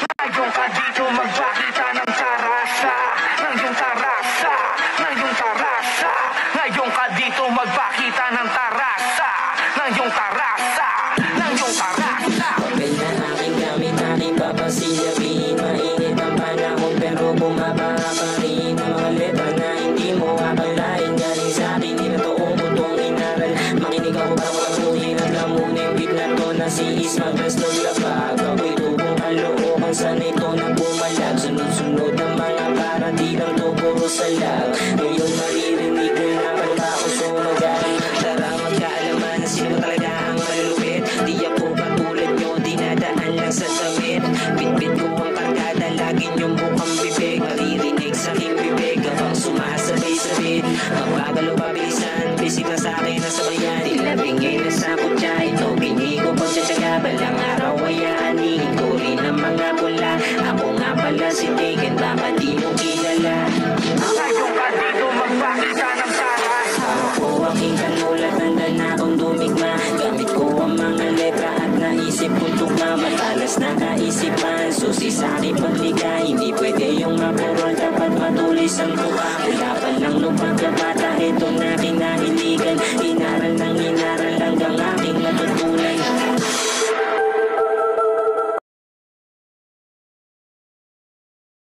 Ngayon ka dito magpakita ng tarasa, ng iyong tarasa, ng iyong tarasa. Ngayon ka dito magpakita ng tarasa, ng iyong tarasa, ng iyong tarasa. Papel na aking gamit, aking papasilapin. Mainit ang panahon pero bumabaha pa rin. Ang mga letra na hindi mo akalain. Galing sa akin, di na toong butong inaral. Makinig ako para makamuhin at lamunin. Beat na to na si Ismagras ng labag. Ako'y tubong kalookan sa nito na bumalag. Sunod-sunod ang mga para di lang to puro salag. Ngayon maririnig ko na pala ako sumagal. Tara magkaalaman na sino talaga ang malulupit. Di ako katulad nyo, dinadaan lang sa damit. Bitbit ko ang kargada, lagi nyong bukang bibig. Maririnig sa aking bibig habang sumasabay-sabit. Mabagal o pabilisan, bisig na sa akin na sabayan. Ilabingay na sa kutya, ito bini ko pagtsatsaga. Balang araw ay aaningin ko rin ang mga pula. Ako nga pala si Taken, baka di mo kilala. Ngayon ka dito magpakita ng tarasa. Ako aking kanulat, handa na akong dumigma. Gamit ko ang mga letra at naisip kong tugma. Matalas na kaisipan, susi sa aking pagligay. Hindi pwede yung mapurol, dapat matulis ang tuwa. Wala pa lang nung pagkabata, itong na kinahiligan.